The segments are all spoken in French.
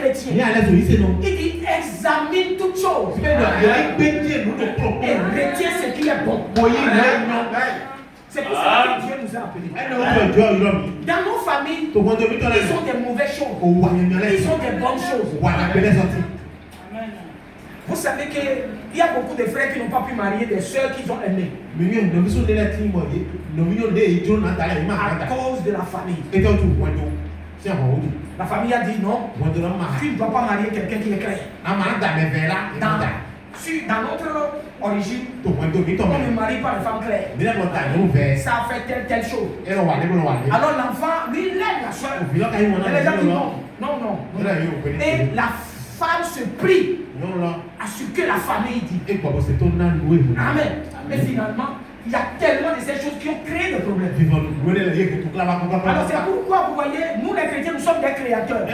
chrétien. Il dit examine toutes choses et retiens ce qui est bon. C'est pour ça que Dieu nous a appelés. Dans nos familles, ils ont des mauvaises choses. Ils ont des bonnes choses. Vous savez qu'il y a beaucoup de frères qui n'ont pas pu marier des sœurs qu'ils ont aimées. À cause de la famille. La famille a dit non, tu ne dois pas marier quelqu'un qui est clair. Dans notre origine, on ne marie pas les femmes claires. Ça a fait telle chose. Alors l'enfant, lui, il aime la soeur. Et les gens disent non. Et la femme se prie à ce que la famille dit. Amen. Mais finalement, il y a tellement de ces choses qui ont créé le problème. Alors c'est pourquoi vous voyez, nous les chrétiens, nous sommes des créateurs.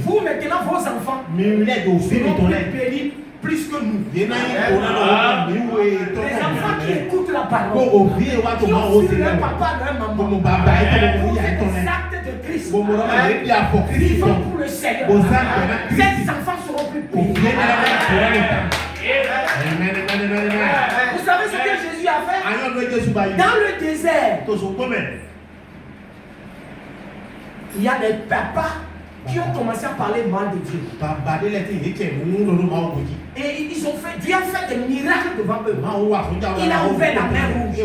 Vous maintenant, vos enfants, seront bénis plus que nous. Les enfants qui écoutent la parole, qui ont vu leur papa, leur maman, pour faire des actes de Christ, vivant pour le Seigneur. Ces enfants seront plus bénis. Vous savez ce que Jésus a fait? Dans le désert, il y a des papas qui ont commencé à parler mal de Dieu. Et ils ont fait, Dieu a fait des miracles devant eux. Il a ouvert la mer rouge.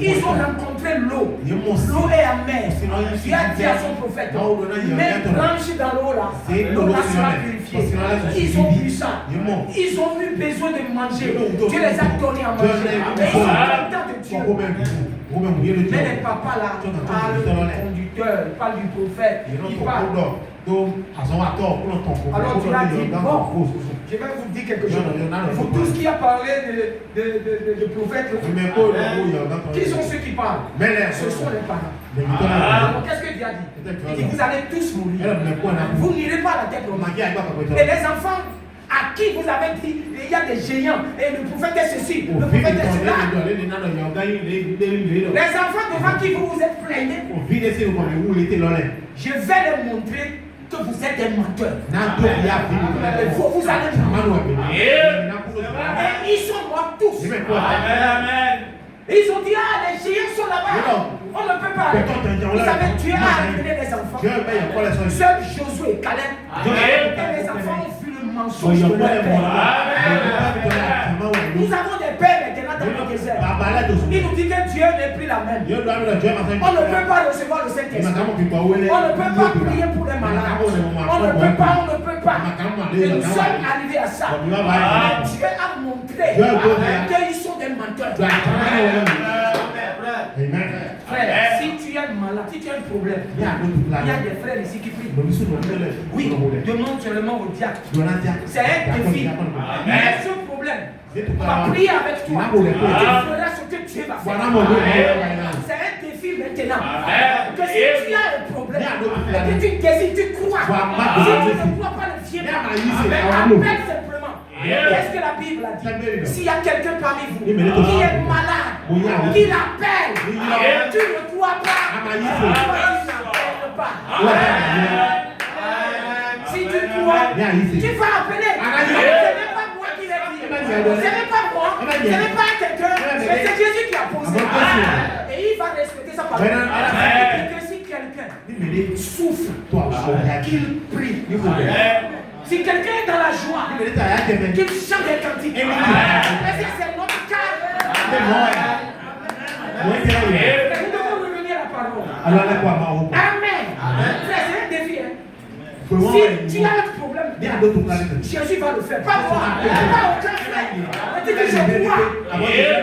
Ils ont rencontré l'eau. L'eau est amère. Dieu a dit à son prophète, mets une branche dans l'eau là. L'eau là sera purifiée. Ils ont vu ça. Ils ont eu besoin de manger. Dieu les a donnés à manger. Et ils sont contents de Dieu. Mais les papas là parlent du conducteur, ils parlent du prophète, ils parlent. Alors tu l'as dit, bon, je vais vous dire quelque chose. Vous tous qui a parlé de prophètes, qui sont ceux qui parlent? Ce sont les parents. Alors qu'est-ce que Dieu a dit? Il dit vous allez tous mourir. Vous n'irez pas à la tête romane. Et les enfants à qui vous avez dit il y a des géants et le prophète est ceci, le prophète est cela. Les enfants devant qui vous vous êtes plaignés, je vais leur montrer que vous êtes des menteurs. Vous allez mourir. Et ils sont morts tous. Et ils ont dit les géants sont là-bas. On ne peut pas. Vous savez, Dieu a amené les enfants. Seul Josué et Caleb. Et les enfants ont vu le mensonge de leur père. Nous avons des pères maintenant dans le désert. Il nous dit que Dieu n'est plus la même. On ne peut pas recevoir le Saint-Esprit. On ne peut pas prier pour les malades. On ne peut pas. Et nous sommes arrivés à ça. Dieu a montré qu'ils sont des menteurs. Amen. Frère, si tu as malade, si tu as un problème, il y a des frères ici qui prient. Oui, demande seulement au diacre. C'est un défi. Mais ce problème, on va prier avec toi. Tu feras ce que Dieu va faire. C'est un défi maintenant. Que si tu as un problème, que tu décides, tu crois. Si tu ne crois pas, ne viens pas. Appelle simplement. Qu'est-ce que la Bible a dit? S'il y a quelqu'un parmi vous qui est malade, qui l'appelle, tu ne crois pas, tu n'appelles pas. Si tu crois, tu vas appeler. Ce n'est pas moi qui l'ai dit. Ce n'est pas moi. Ce n'est pas quelqu'un. Mais c'est Jésus qui a posé. Et il va respecter sa parole. Que si quelqu'un souffre, qu'il prie. Si quelqu'un est dans la joie, qu'il chante des cantiques. Parce que c'est notre cas. Nous devons revenir à la parole. Amen. C'est un défi. Si tu as un problème, Jésus va le faire. Pas moi. Pas aucun frère. Mais dis que je crois.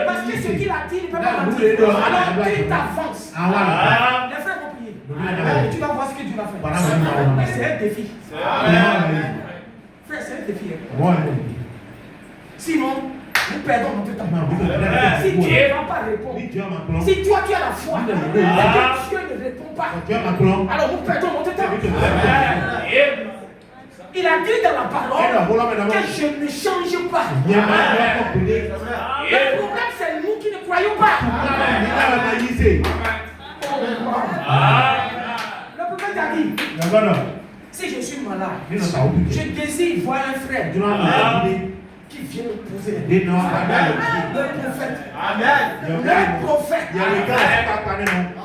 Parce que ce qu'il a dit, il ne peut pas mentir. Alors tu t'avances. Les frères vont prier. Tu vas voir ce que Dieu va faire. C'est un défi. Frère, c'est un défi. Sinon, nous perdons notre temps. Si Dieu ne va pas répondre, si toi tu as la foi, et que Dieu ne répond pas, alors nous perdons notre temps. Il a dit dans la parole que je ne change pas. Le problème, c'est nous qui ne croyons pas. Le prophète a dit, malade. Je désire voir un frère qui vient me poser le prophète. Amen. Le prophète.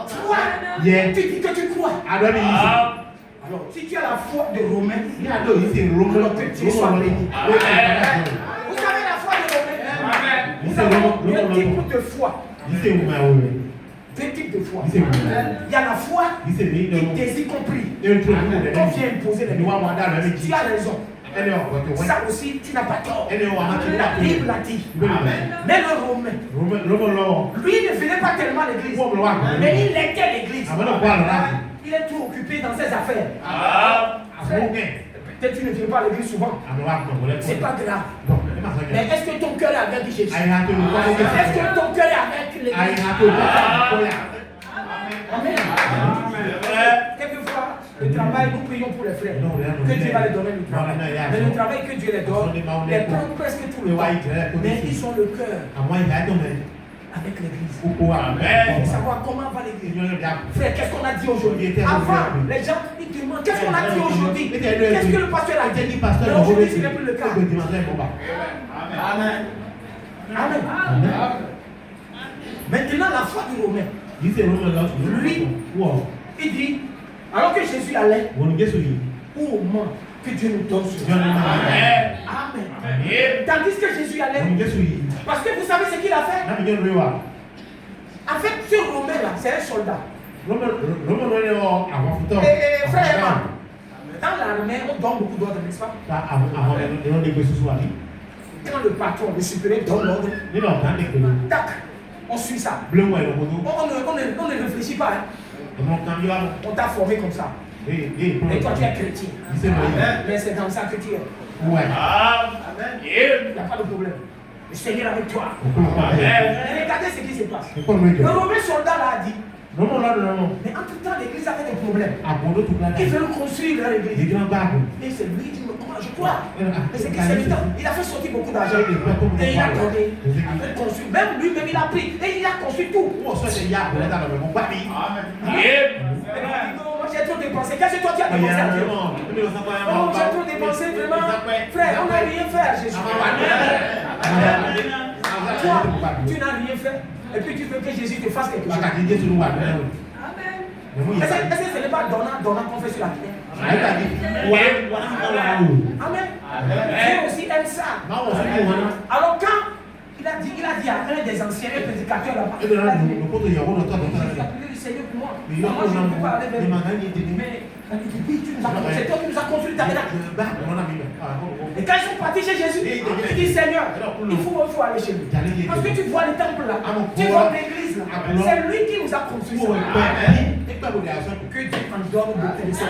Toi, tu dis que tu crois. Alors, si tu as la foi de Romain, alors que tu sois béni. Vous savez la foi de Romain? Nous avons deux types de foi. Deux types de foi. Il y a la foi qui désire compris. Quand vient imposer les lois, tu as raison. Ça aussi, tu n'as pas tort. La Bible l'a dit. Mais le Romain, lui ne venait pas tellement à l'église, mais il était à l'église. Il est tout occupé dans ses affaires. Peut-être tu ne viens pas à l'église souvent. C'est pas grave. Mais est-ce que ton cœur est avec Jésus? Est-ce que ton cœur est avec l'église? Amen. Quelquefois, le travail, nous prions pour les frères. Que Dieu va les donner le travail. Mais le travail que Dieu les donne, les prend presque tout le temps. Mais ils ont le cœur avec l'église. Il faut savoir comment va l'église. Frère, qu'est-ce qu'on a dit aujourd'hui? Avant, les gens ils demandent qu'est-ce qu'on a dit aujourd'hui? Qu'est-ce que le pasteur a dit? Mais aujourd'hui, ce n'est plus le cas. Amen. Amen. Maintenant, la foi du Romain. Lui, il dit, alors que Jésus allait, au moment que Dieu nous donne ce Amen. Tandis que Jésus allait, parce que vous savez ce qu'il a fait? En fait, ce Romain-là, c'est un soldat. Et frère, dans l'armée, on donne beaucoup d'ordre, n'est-ce pas? Quand le patron, le supérieur donne l'ordre, tac, on suit ça. On ne réfléchit pas. On t'a formé comme ça. Et toi, tu es chrétien. Mais c'est comme ça que tu es. Il n'y a pas de problème. Le Seigneur avec toi. Regardez ce qui se passe. Le mauvais soldat là a dit. Mais entre-temps, l'église avait des problèmes. Ils veulent construire leur église. Et c'est lui qui me croit, je crois. Mais c'est que c'est le temps. Il a fait sortir beaucoup d'argent. Et il a donné. Il a fait construire. Même lui-même, il a pris. Et il a construit tout. Moi, j'ai trop dépensé. Qu'est-ce que toi tu as dépensé à Dieu? Oh, j'ai trop dépensé, vraiment. Frère, on n'a rien fait à Jésus. Toi, tu n'as rien fait. Et puis tu veux que Jésus te fasse quelque chose. Amen. Est-ce que ce n'est pas donnant qu'on fait sur la terre? Amen. Dieu aussi aime ça. Alors quand il a dit à un des anciens prédicateurs là-bas, il a dit, Jésus a prié le Seigneur pour moi. Moi, je ne peux pas aller vers lui. Mais tu nous as construit, c'est toi qui nous as construit ta tabernacle. Et quand ils sont partis chez Jésus, il dit Seigneur, il faut aller chez lui. Parce que tu vois le temple là, tu vois l'église là, c'est lui qui nous a construit ça. Que Dieu en donne beaucoup de ça.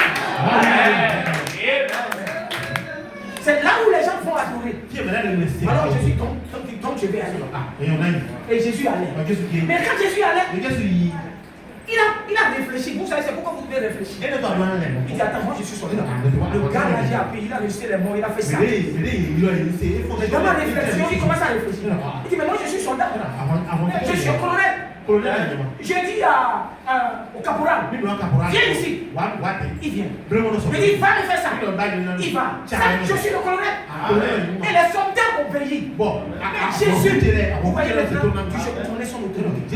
C'est là où les gens vont adorer. Alors Jésus tombe, je vais aller. Et Jésus allait. Mais quand Jésus allait, il a réfléchi. Vous savez, c'est pourquoi vous devez réfléchir. Il dit attends, moi je suis soldat. Le gars là, j'ai appris, il a rejeté les morts, il a fait ça. Mais dans ma réflexion, il commence à réfléchir. Il dit mais moi je suis soldat. Je suis colonel. J'ai dit au caporal, viens ici. Il vient. Je dis, va me faire ça. Il va. Je suis le colonel. Et les soldats obéissent. Jésus, vous voyez maintenant, je connais son autorité.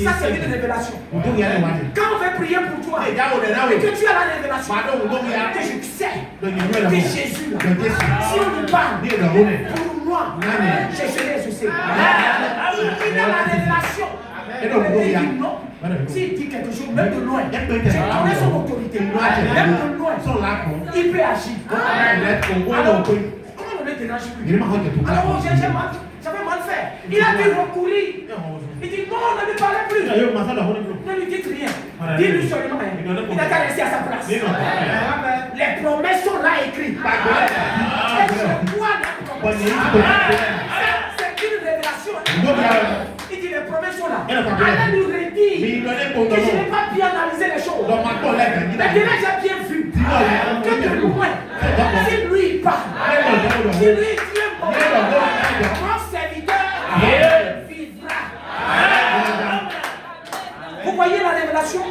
Ça, c'est une révélation. Quand on va prier pour toi, et que tu as la révélation, que je sais que Jésus, si on nous parle, pour moi, je serai associé. Il a la révélation. Il dit non. S'il dit quelque chose, même de loin, je connais son autorité. Même de loin, il peut agir. Alors, comment on ne le dérange plus? Alors, j'avais mal fait. Il a dû recourir. Il dit non, ne lui parlez plus. Ne lui dites rien. Dis-lui seulement rien. Il n'a qu'à rester à sa place. Les promesses sont là écrites. Et je vois les promesses. C'est une révélation. Il dit les promesses sont là. Allez nous redire que je n'ai pas bien analysé les choses. Mais déjà j'ai bien vu que de loin, si lui il parle, si lui dit mon serviteur vivra. Vous voyez la révélation?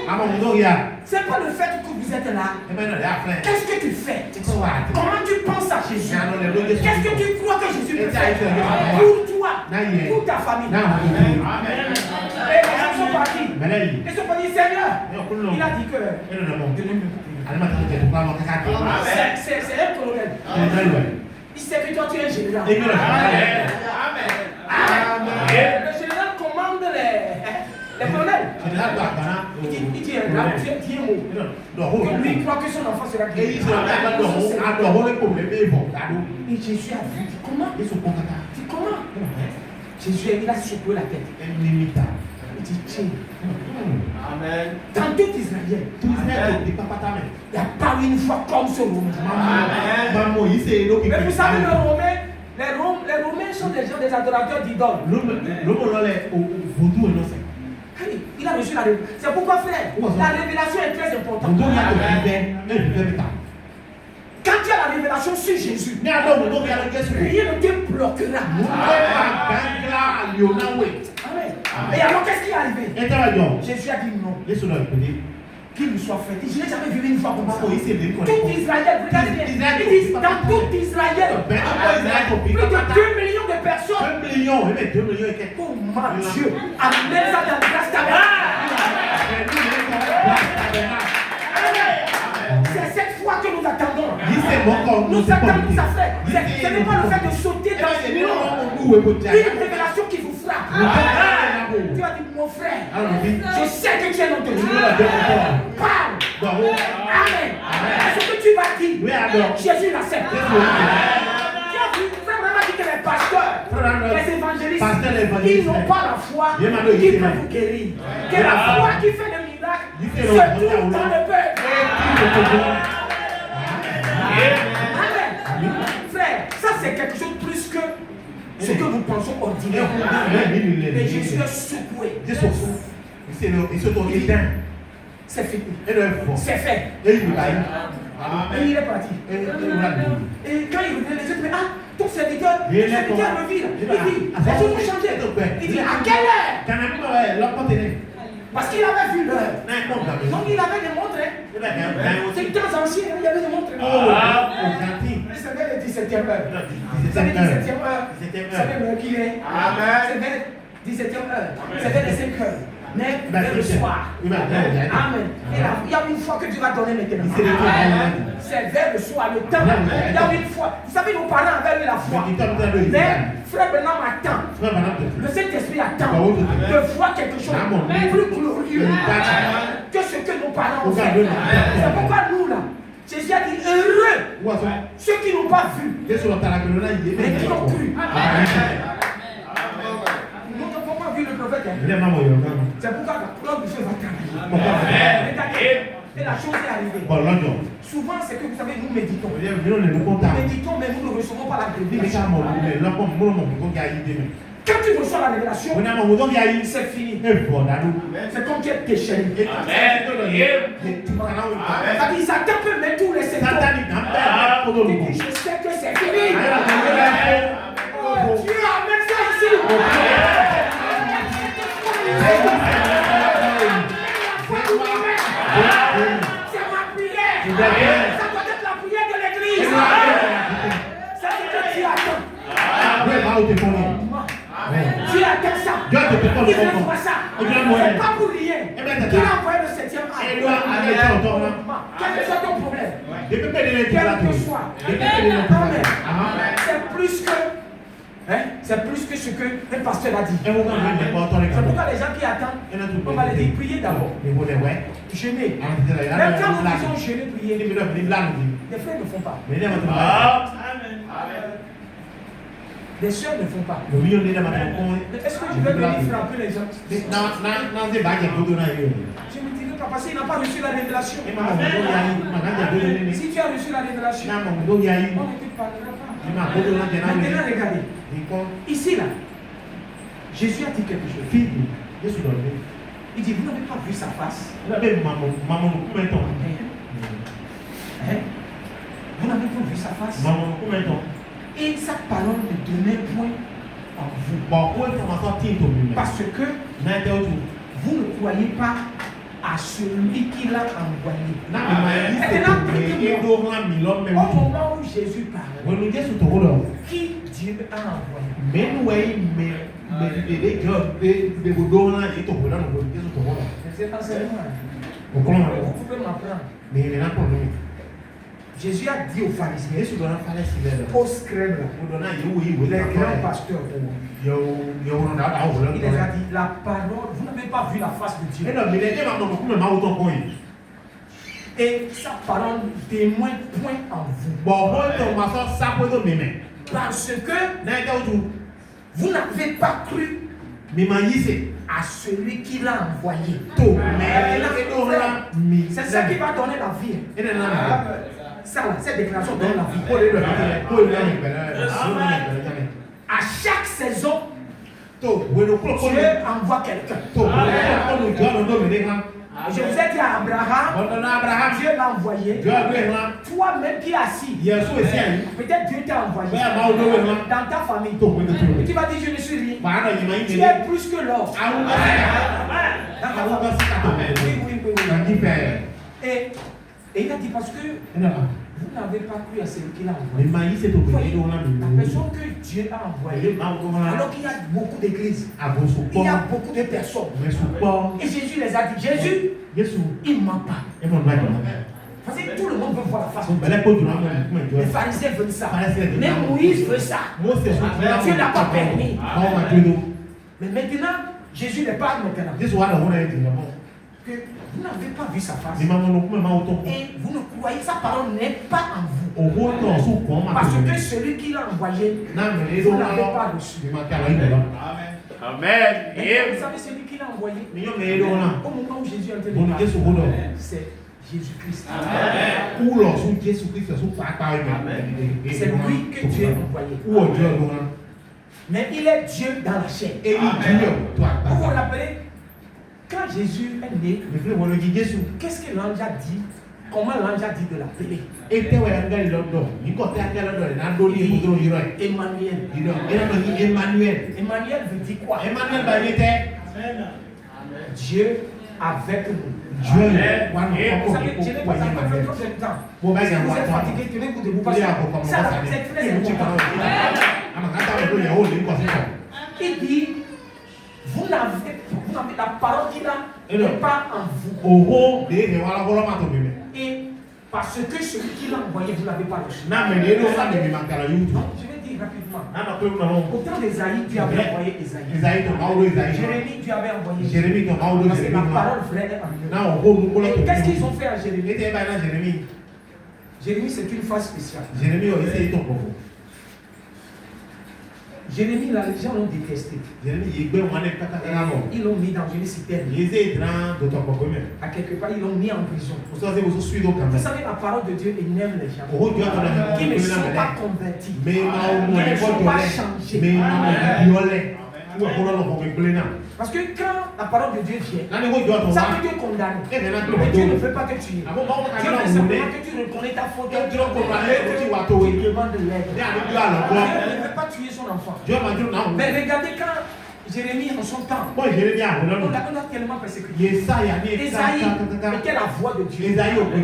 C'est pas le fait que vous êtes là. Qu'est-ce que tu fais? Comment tu penses à Jésus? Qu'est-ce que tu crois que Jésus peut faire pour toi, pour ta famille? Amen. Et les gens sont partis. Ils sont partis, Seigneur. Il a dit que c'est un colonel. Il sait que toi tu es un général. Amen. Le général commande les colonels. Il dit tu es un mot. Que lui croit que son enfant sera guéri. Et Jésus a vu. Comment? Comment? Jésus il a secoué la tête. Il dit tiens. Amen. Dans tout Israël, il n'y a pas une fois comme ce Romain. Mais vous savez, les Romains sont des gens, des adorateurs d'idoles. Il a reçu la révélation. C'est pourquoi, frère, la révélation est très importante. Quand tu as la révélation sur Jésus, rien ne te bloquera. Amen. Et alors, qu'est-ce qui est arrivé? Jésus a dit non. Qu'il lui soit fait. Je n'ai jamais vu une fois comme ça. Tout Israël, regardez bien. Il dit dans tout Israël, plus de 2 millions de personnes. 2 millions. Oh mon Dieu. Amène ça dans la grâce tabernacle. C'est cette foi que nous attendons. Nous attendons ça, frère. Ce n'est pas le fait de sauter dans le mur. Une révélation qui vous frappe. Tu as dit, mon frère, je sais que tu es notre Dieu. Parle. Amen. Ce que tu vas dire, Jésus l'accepte. Tu as vu, frère, on a dit que les pasteurs, les évangélistes, ils n'ont pas la foi qui peut vous guérir. Que la foi qui fait le miracle se trouve dans le peuple. Amen. Frère, ça c'est quelque chose de plus que ce que nous pensons ordinaire. Mais Jésus a secoué. C'est fini. C'est fait. Et il est parti. Et quand il revenait, les autres disaient, ah, ton serviteur revit là. Il dit, les choses ont changé. Il dit, à quelle heure? Parce qu'il avait vu l'heure. Donc il avait des montres. C'est temps ancien, il y avait des montres. Il savait le 17e heure. Vous savez, 17e heure. Vous savez l'heure qu'il est. C'est vers 17e heure. C'est vers les 5 heures. Mais vers le soir. Amen. Il y a une fois que Dieu va donner maintenant. C'est vers le soir, le temps. Il y a une fois. Vous savez, nos parents avaient eu la foi. Mais frère Bernard attend. Le Saint-Esprit attend de voir quelque chose de plus glorieux que ce que nos parents ont fait. C'est pourquoi nous là, Jésus a dit heureux ceux qui n'ont pas vu, mais qui ont cru. Nous n'avons pas vu le prophète. C'est pourquoi la gloire de Dieu va travailler. Et la chose est arrivée. Souvent, c'est que vous savez, nous méditons. Nous méditons, mais nous ne recevons pas la révélation. Quand tu reçois la révélation, c'est fini. C'est comme tu es déchaîné. Ils attendent même tous les secteurs. Je sais que c'est fini. Oh Dieu, amène ça ici. C'est ma prière. Ça doit être la prière de l'église. C'est ce que tu attends. Tu attends ça. Il veut voir ça. C'est pas pour rien. Qu'il a envoyé le 7e âge. Quel que soit ton problème. Quel que soit. C'est plus que. C'est plus que ce que le pasteur a dit. C'est pourquoi les gens qui attendent, on va les dire priez d'abord. Jeûner. Même quand nous disons jeûner, prier, les frères ne font pas. Les soeurs ne font pas. Est-ce que je vais venir frapper les gens? Je ne dirai pas parce qu'il n'a pas reçu la révélation. Si tu as reçu la révélation, on ne te parlera pas. Maintenant, regardez. Ici, là, Jésus a dit quelque chose. Il dit, vous n'avez pas vu sa face. Vous n'avez pas vu sa face. Et sa parole ne donnait point en vous. Parce que vous ne croyez pas à celui qui l'a envoyé. Au moment où Jésus parlait, qui Dieu a envoyé? C'est enseignement. Vous pouvez m'apprendre. Jésus a dit aux pharisiens, aux scribes, les grands pasteurs, il les a dit, la parole, vous n'avez pas vu la face de Dieu. Et sa parole témoigne point en vous. Parce que vous n'avez pas cru à celui qui l'a envoyé. C'est ça qui va donner la vie. Ça, cette déclaration donne la vie. À chaque saison, Dieu envoie quelqu'un. Je vous ai dit à Abraham, Dieu l'a envoyé. Toi-même qui es assis, peut-être Dieu t'a envoyé dans ta famille. Et tu vas dire, je ne suis rien. Tu es plus que l'or. Oui. Et il a dit parce que vous n'avez pas cru à celui qui l'a envoyé. La personne que Dieu a envoyée, alors qu'il y a beaucoup d'églises, il y a beaucoup de personnes. Et Jésus les a dit, Jésus, il ne ment pas. Parce que tout le monde veut voir la face. Les pharisiens veulent ça. Même Moïse veut ça. Dieu n'a pas permis. Mais maintenant, Jésus les parle maintenant. Que vous n'avez pas vu sa face. Et vous ne croyez, sa parole n'est pas en vous. Parce que celui qui l'a envoyé, vous n'avez pas reçu. Amen. Et vous savez celui qui l'a envoyé, au moment où Jésus a été c'est Jésus-Christ. C'est lui que Dieu a envoyé. Mais il est Dieu dans la chair. Vous l'appelez? Quand Jésus est né, qu'est-ce que l'ange a dit? Comment l'ange a dit de l'appeler? Emmanuel. Emmanuel veut dire quoi? Dieu avec nous. Vous savez, je n'ai pas encore fait trop de temps. Si vous êtes fatigué, tenez-vous debout parce que ça, c'est très important. Il dit, vous n'avez la parole qu'il a n'est pas en vous. Et parce que celui qui l'a envoyé, vous n'avez pas reçu. Je vais dire rapidement. Au temps d'Ésaïe, Dieu avait envoyé Ésaïe. Jérémie, Dieu avait envoyé Jérémie. Parce que la parole vraie est en eux. Et qu'est-ce qu'ils ont fait à Jérémie? Jérémie, c'est une phase spéciale. Jérémie, là, les gens l'ont détesté. Ils l'ont mis dans une citerne. À quelque part, ils l'ont mis en prison. Vous savez, la parole de Dieu énerve les gens qui ne sont pas convertis, qui ne sont pas changés. Parce que quand la parole de Dieu vient, ça peut te condamner. Mais Dieu ne veut pas te tuer. Dieu veut simplement que tu reconnais ta faute et que tu demandes de l'aide. Dieu ne veut pas tuer son enfant. Mais regardez quand Jérémie en son temps, on a tellement persécuté. Esaïe était la voix de Dieu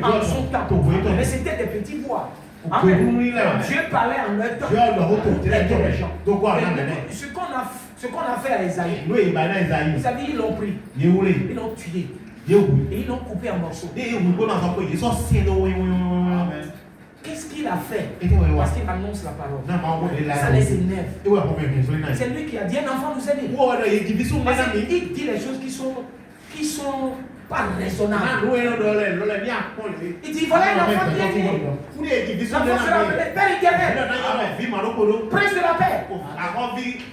en son temps. Mais c'était des petites voix. Amen. Dieu parlait en leur temps pour aider les gens. Ce qu'on a fait à Esaïe, vous savez, ils l'ont pris, ils l'ont tué, et ils l'ont coupé en morceaux. Qu'est-ce qu'il a fait? Parce qu'il annonce la parole. Ça les énerve. C'est lui qui a dit un enfant nous aide. Il dit les choses qui sont pas raisonnables. Il dit voilà un enfant qui est né. L'enfant sera appelé Père éternel, Prince de la paix,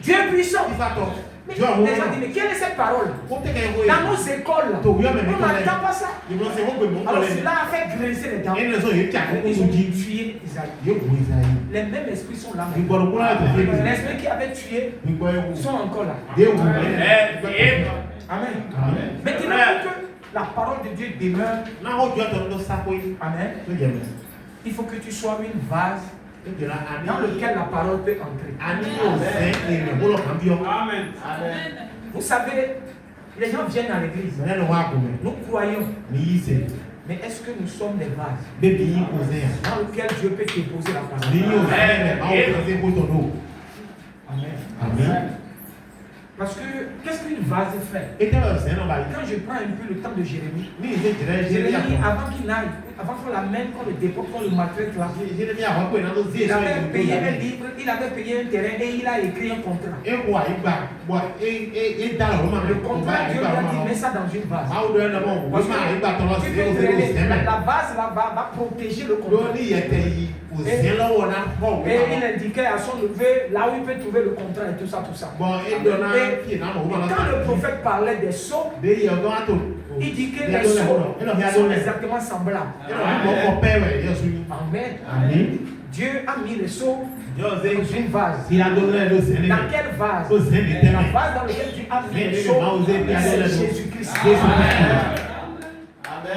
Dieu puissant. Mais les gens disent, mais quelle est cette parole? Dans nos écoles, on n'entend pas ça. Alors cela a fait grincer les dents. Ils ont tué Isaïe. Les mêmes esprits sont là. Les esprits qui avaient tué sont encore là. Amen. Maintenant, pour que la parole de Dieu demeure, amen, il faut que tu sois une vase dans lequel la parole peut entrer. Amen. Vous savez, Les gens viennent à l'église. Nous croyons. Mais est-ce que nous sommes des vases dans lesquels Dieu peut déposer la parole? Amen. Parce que qu'est-ce qu'une vase fait? Quand je prends un peu le temps de Jérémie, avant qu'il aille, avant qu'on l'amène, qu'on le déporte, qu'on le maltraite là, il avait payé un livre, il avait payé un terrain et il a écrit un contrat. Le contrat, Dieu lui a dit, mets ça dans une vase. Parce que la vase là, va protéger le contrat. Et il indiquait à son neveu là où il peut trouver le contrat et tout ça, tout ça. Et quand le prophète parlait des sceaux, il dit que les sceaux sont exactement semblables. Amen. Dieu a mis les sceaux dans une vase. Dans quelle vase? La vase dans laquelle Dieu a mis les sceaux, c'est Jésus-Christ.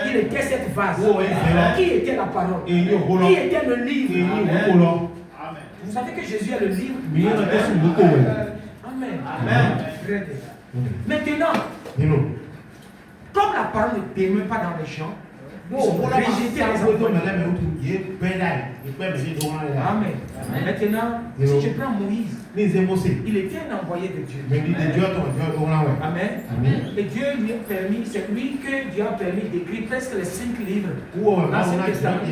Il était cette vase. Qui était la parole? Qui était le livre? Vous savez que Jésus est le livre? Amen. Maintenant, comme la parole ne permet pas dans les champs, rejeter les enfants. Amen. Maintenant, si je prends Moïse, il était un envoyé de Dieu. Amen. Et Dieu lui a permis, c'est lui que Dieu a permis d'écrire presque les 5 livres. L'Ancien Testament,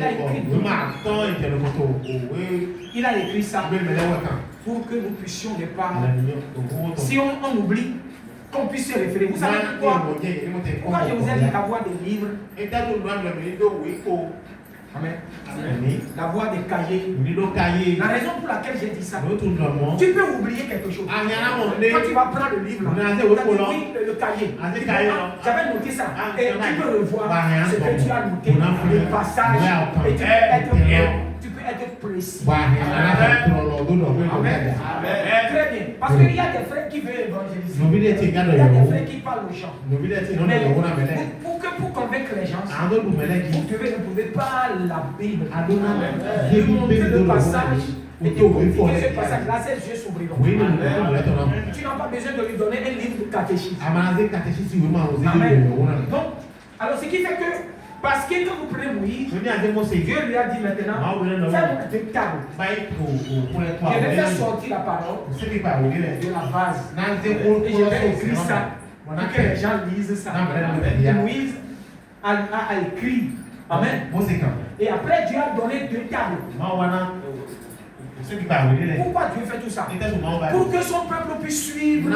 il a écrit ça pour que nous puissions ne pas. Si on oublie, qu'on puisse se référer. Vous savez pourquoi? Pourquoi je vous ai dit d'avoir des livres? Amen. La voix des cahiers. La raison pour laquelle j'ai dit ça, tu peux oublier quelque chose. Quand tu vas prendre le livre, oui, le cahier. J'avais noté ça. Et tu peux revoir ce que tu as noté, le passage. Et tu peux être précis. Amen. Très bien. Parce qu'il y a des frères qui veulent évangéliser. Il y a des frères qui parlent aux gens. Mais pour convaincre les gens, vous ne pouvez pas la Bible. Lui montrer le passage. Et tu peux ce passage-là, ses yeux s'ouvriront. Tu n'as pas besoin de lui donner un livre de catéchisme. Amen. Donc, alors ce qui fait que, parce que quand vous prenez Moïse, Dieu lui a dit maintenant, fais-moi deux tables. Je vais faire sortir la parole de la vase. Et je vais écrire ça pour que les gens lisent ça. Et Moïse a écrit. Amen. Et après, Dieu a donné deux tables. Pourquoi Dieu fait tout ça? Pour que son peuple puisse suivre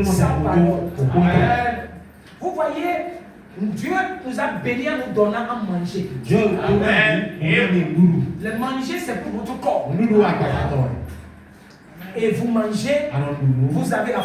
sa parole. Vous voyez, Dieu nous a bénis en nous donnant à manger. Le manger, c'est pour votre corps. Et vous mangez, vous avez la